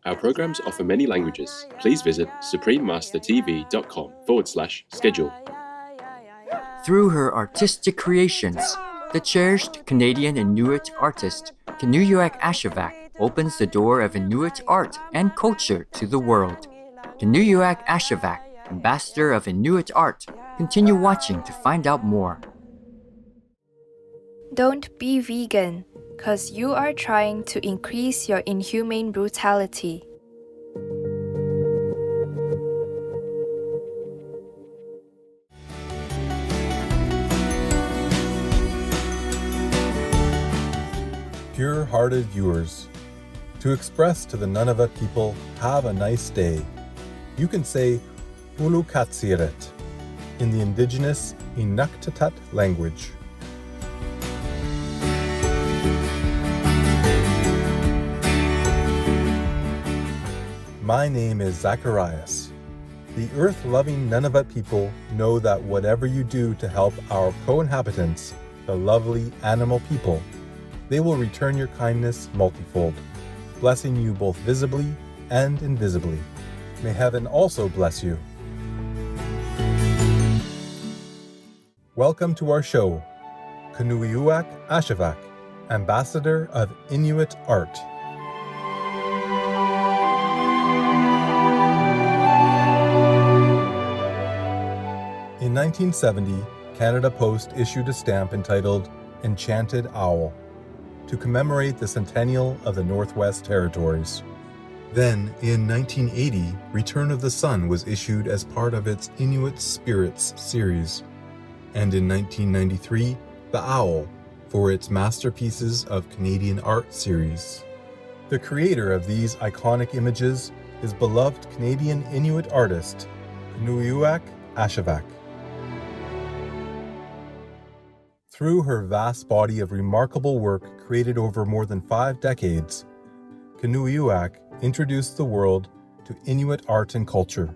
Our programs offer many languages. Please visit suprememastertv.com/schedule. Through her artistic creations, the cherished Canadian Inuit artist Kenojuak Ashevak opens the door of Inuit art and culture to the world. Kenojuak Ashevak, ambassador of Inuit art, continue watching to find out more. Don't be vegan, cause you are trying to increase your inhumane brutality. Pure-hearted viewers, to express to the Nunavut people, have a nice day, you can say Ulu Katsiret in the indigenous Inuktitut language. My name is Zacharias. The earth-loving Nunavut people know that whatever you do to help our co-inhabitants, the lovely animal people, they will return your kindness multifold, blessing you both visibly and invisibly. May heaven also bless you. Welcome to our show, Kenojuak Ashevak, Ambassador of Inuit Art. In 1970, Canada Post issued a stamp entitled Enchanted Owl to commemorate the centennial of the Northwest Territories. Then, in 1980, Return of the Sun was issued as part of its Inuit Spirits series, and in 1993, The Owl for its Masterpieces of Canadian Art series. The creator of these iconic images is beloved Canadian Inuit artist Kenojuak Ashevak. Through her vast body of remarkable work created over more than 5 decades, Kenojuak introduced the world to Inuit art and culture.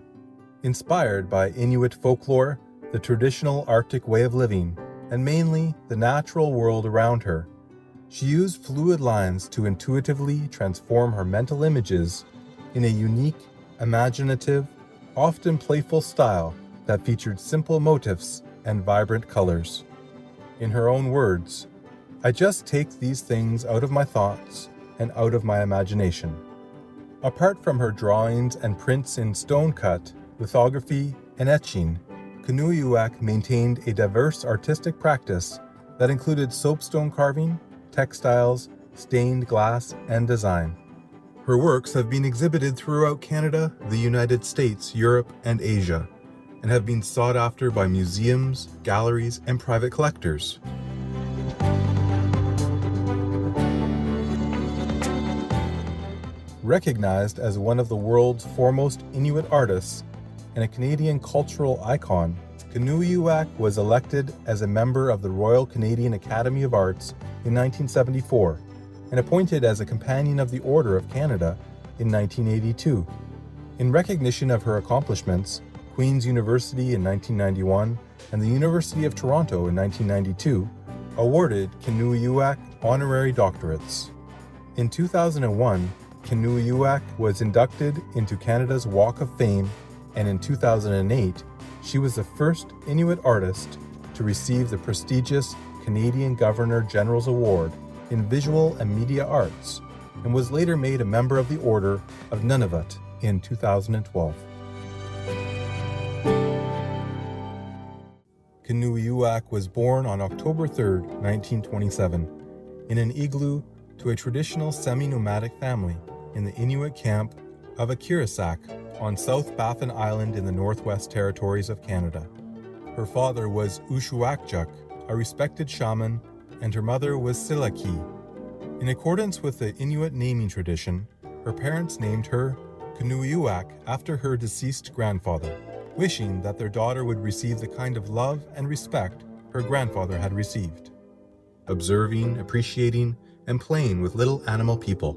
Inspired by Inuit folklore, the traditional Arctic way of living, and mainly the natural world around her, she used fluid lines to intuitively transform her mental images in a unique, imaginative, often playful style that featured simple motifs and vibrant colors. In her own words, "I just take these things out of my thoughts and out of my imagination." Apart from her drawings and prints in stone cut, lithography, and etching, Kenojuak maintained a diverse artistic practice that included soapstone carving, textiles, stained glass, and design. Her works have been exhibited throughout Canada, the United States, Europe, and Asia, and have been sought after by museums, galleries, and private collectors. Recognized as one of the world's foremost Inuit artists and a Canadian cultural icon, Kenojuak was elected as a member of the Royal Canadian Academy of Arts in 1974 and appointed as a Companion of the Order of Canada in 1982. In recognition of her accomplishments, Queen's University in 1991 and the University of Toronto in 1992 awarded Kenojuak honorary doctorates. In 2001, Kenojuak was inducted into Canada's Walk of Fame, and in 2008, she was the first Inuit artist to receive the prestigious Canadian Governor-General's Award in Visual and Media Arts, and was later made a member of the Order of Nunavut in 2012. Kenojuak was born on October 3, 1927, in an igloo to a traditional semi-nomadic family in the Inuit camp of Akirasak on South Baffin Island in the Northwest Territories of Canada. Her father was Ushuakjuk, a respected shaman, and her mother was Silaki. In accordance with the Inuit naming tradition, her parents named her Kenojuak after her deceased grandfather, wishing that their daughter would receive the kind of love and respect her grandfather had received. Observing, appreciating, and playing with little animal people.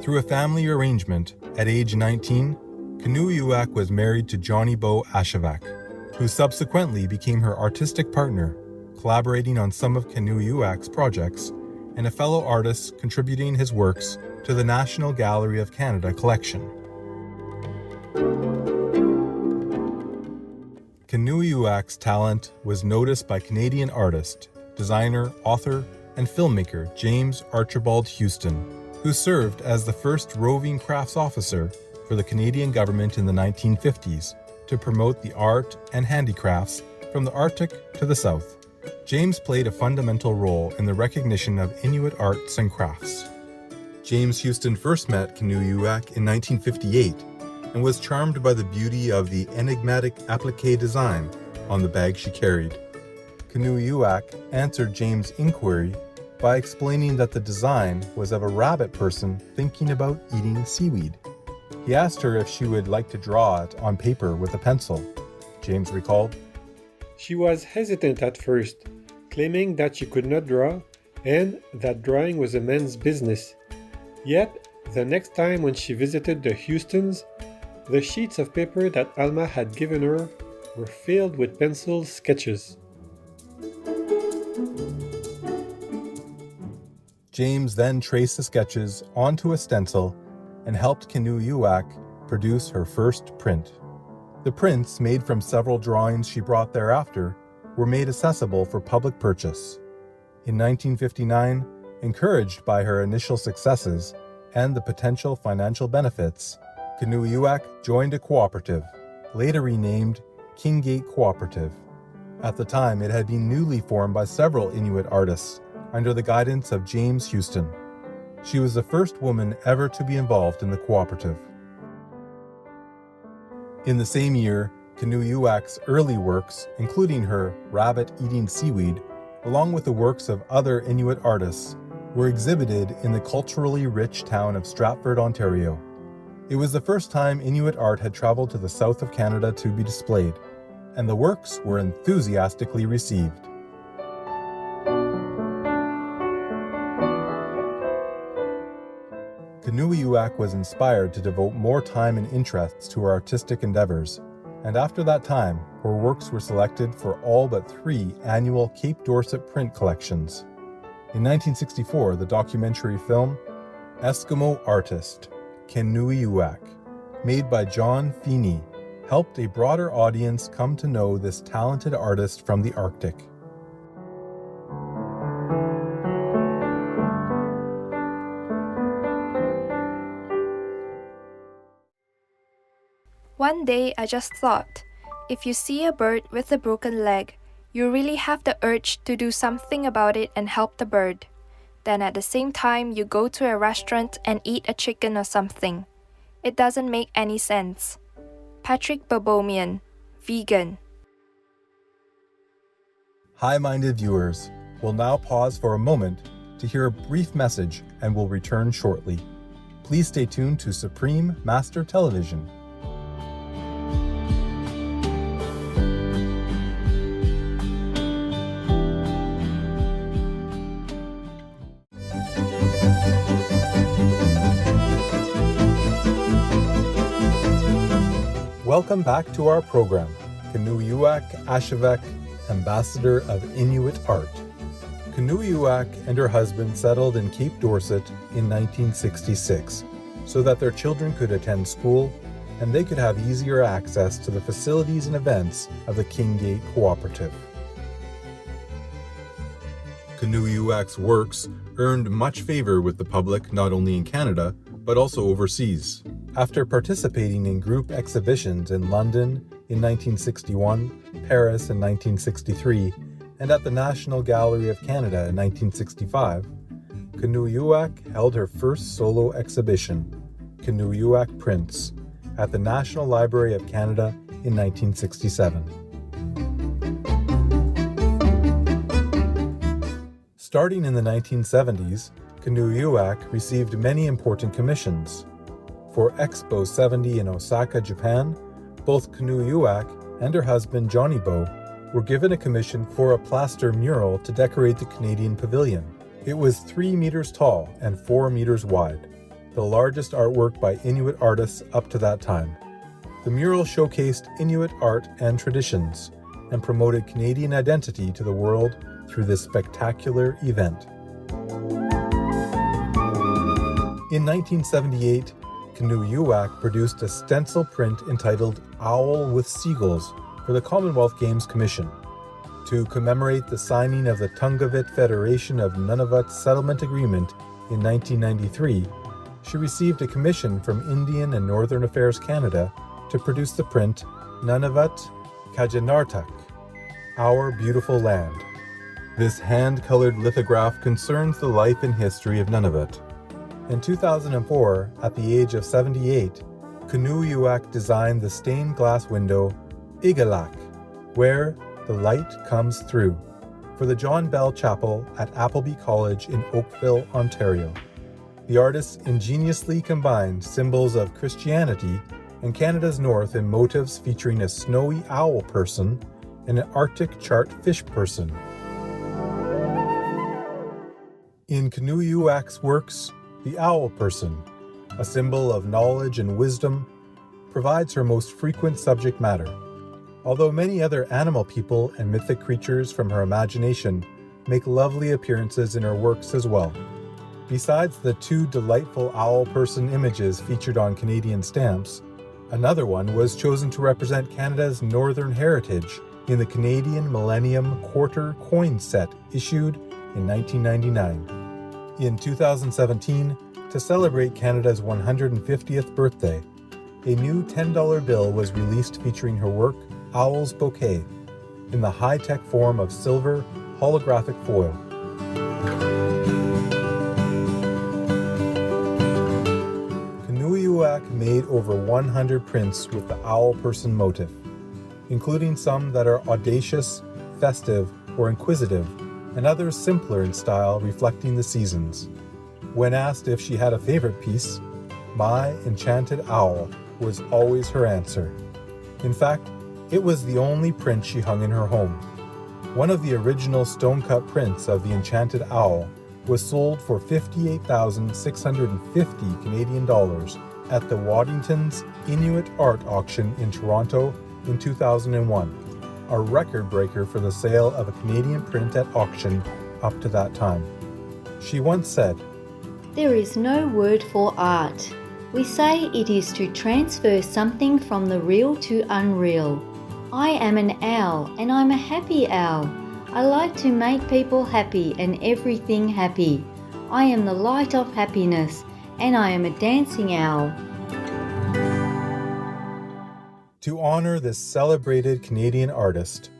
Through a family arrangement, at age 19, Kenojuak was married to Johnny Bo Ashevak, who subsequently became her artistic partner, collaborating on some of Kenojuak's projects, and a fellow artist contributing his works to the National Gallery of Canada collection. Kenojuak's talent was noticed by Canadian artist, designer, author, and filmmaker James Archibald Houston, who served as the first roving crafts officer for the Canadian government in the 1950s to promote the art and handicrafts from the Arctic to the South. James played a fundamental role in the recognition of Inuit arts and crafts. James Houston first met Kenojuak in 1958 and was charmed by the beauty of the enigmatic applique design on the bag she carried. Kenojuak answered James' inquiry by explaining that the design was of a rabbit person thinking about eating seaweed. He asked her if she would like to draw it on paper with a pencil. James recalled, "She was hesitant at first, claiming that she could not draw and that drawing was a man's business. Yet, the next time when she visited the Houstons, the sheets of paper that Alma had given her were filled with pencil sketches." James then traced the sketches onto a stencil and helped Kenojuak produce her first print. The prints, made from several drawings she brought thereafter, were made accessible for public purchase. In 1959, encouraged by her initial successes and the potential financial benefits, Kenojuak joined a cooperative, later renamed Kinggate Cooperative. At the time, it had been newly formed by several Inuit artists under the guidance of James Houston. She was the first woman ever to be involved in the cooperative. In the same year, Kenojuak's early works, including her rabbit eating seaweed, along with the works of other Inuit artists, were exhibited in the culturally rich town of Stratford, Ontario. It was the first time Inuit art had traveled to the south of Canada to be displayed, and the works were enthusiastically received. Kenojuak was inspired to devote more time and interests to her artistic endeavors, and after that time, her works were selected for all but 3 annual Cape Dorset print collections. In 1964, the documentary film Eskimo Artist, Kenojuak, made by John Feeney, helped a broader audience come to know this talented artist from the Arctic. One day I just thought, if you see a bird with a broken leg, you really have the urge to do something about it and help the bird. Then at the same time you go to a restaurant and eat a chicken or something. It doesn't make any sense. Patrick Babomian, vegan. High-minded viewers will now pause for a moment to hear a brief message and will return shortly. Please stay tuned to Supreme Master Television. Welcome back to our program, Kenojuak Ashevak, Ambassador of Inuit Art. Kenojuak and her husband settled in Cape Dorset in 1966 so that their children could attend school and they could have easier access to the facilities and events of the Kinggate Cooperative. Kenojuak's works earned much favor with the public not only in Canada, but also overseas. After participating in group exhibitions in London in 1961, Paris in 1963, and at the National Gallery of Canada in 1965, Kenojuak held her first solo exhibition, Kenojuak Prints, at the National Library of Canada in 1967. Starting in the 1970s, Kenojuak received many important commissions. For Expo 70 in Osaka, Japan, both Kenojuak and her husband Johnny Bo were given a commission for a plaster mural to decorate the Canadian Pavilion. It was 3 meters tall and 4 meters wide, the largest artwork by Inuit artists up to that time. The mural showcased Inuit art and traditions and promoted Canadian identity to the world through this spectacular event. In 1978, Kenojuak produced a stencil print entitled Owl with Seagulls for the Commonwealth Games Commission. To commemorate the signing of the Tungavut Federation of Nunavut Settlement Agreement in 1993, she received a commission from Indian and Northern Affairs Canada to produce the print Nunavut Kajanartak, Our Beautiful Land. This hand-colored lithograph concerns the life and history of Nunavut. In 2004, at the age of 78, Kenojuak designed the stained glass window Igalak, where the light comes through, for the John Bell Chapel at Appleby College in Oakville, Ontario. The artist ingeniously combined symbols of Christianity and Canada's North in motifs featuring a snowy owl person and an Arctic chart fish person. In Kenojuak's works, the owl person, a symbol of knowledge and wisdom, provides her most frequent subject matter, although many other animal people and mythic creatures from her imagination make lovely appearances in her works as well. Besides the two delightful owl person images featured on Canadian stamps, another one was chosen to represent Canada's northern heritage in the Canadian Millennium Quarter coin set issued in 1999. In 2017, to celebrate Canada's 150th birthday, a new $10 bill was released featuring her work, Owl's Bouquet, in the high-tech form of silver holographic foil. Kenojuak made over 100 prints with the owl person motif, including some that are audacious, festive, or inquisitive, and others simpler in style reflecting the seasons. When asked if she had a favorite piece, My Enchanted Owl was always her answer. In fact, it was the only print she hung in her home. One of the original stone-cut prints of the Enchanted Owl was sold for 58,650 Canadian dollars at the Waddington's Inuit Art Auction in Toronto in 2001. A record breaker for the sale of a Canadian print at auction up to that time. She once said, "There is no word for art. We say it is to transfer something from the real to unreal. I am an owl and I'm a happy owl. I like to make people happy and everything happy. I am the light of happiness and I am a dancing owl." To honor this celebrated Canadian artist,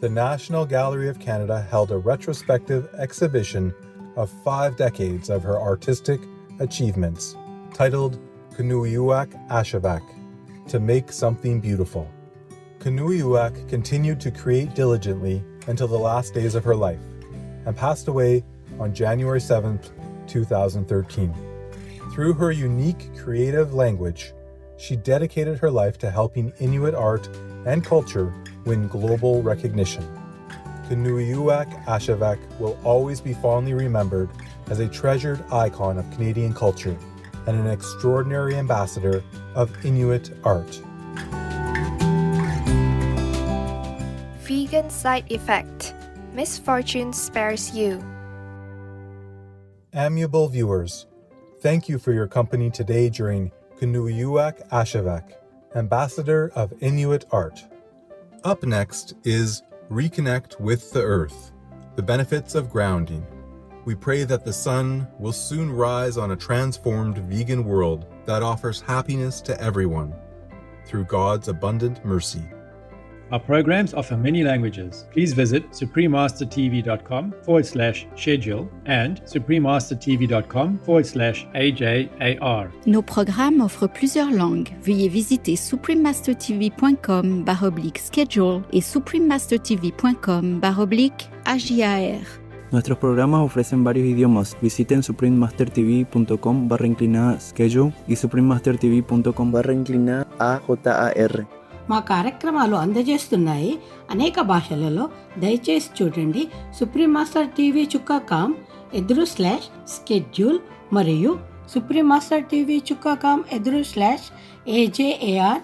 the National Gallery of Canada held a retrospective exhibition of 5 decades of her artistic achievements, titled Kenojuak Ashevak, To Make Something Beautiful. Kenojuak continued to create diligently until the last days of her life, and passed away on January 7th, 2013. Through her unique creative language, she dedicated her life to helping Inuit art and culture win global recognition. Kenojuak Ashevak will always be fondly remembered as a treasured icon of Canadian culture and an extraordinary ambassador of Inuit art. Vegan side effect. Misfortune spares you. Amiable viewers, thank you for your company today during Kenojuak Ashevak, Ambassador of Inuit Art. Up next is Reconnect with the Earth, the benefits of grounding. We pray that the sun will soon rise on a transformed vegan world that offers happiness to everyone through God's abundant mercy. Our programs offer many languages. Please visit suprememastertv.com/schedule and suprememastertv.com/AJAR. Nos programmes offrent plusieurs langues. Veuillez visiter suprememastertv.com/schedule et suprememastertv.com/AJAR. Nuestros programas ofrecen varios idiomas. Visiten suprememastertv.com/schedule y suprememastertv.com/AJAR. మా కార్యక్రమాలు అందజేస్తున్నాయి అనేక భాషలలో. దయచేసి చూడండి suprememastertv.com/schedule మరియు suprememastertv.com/AJAR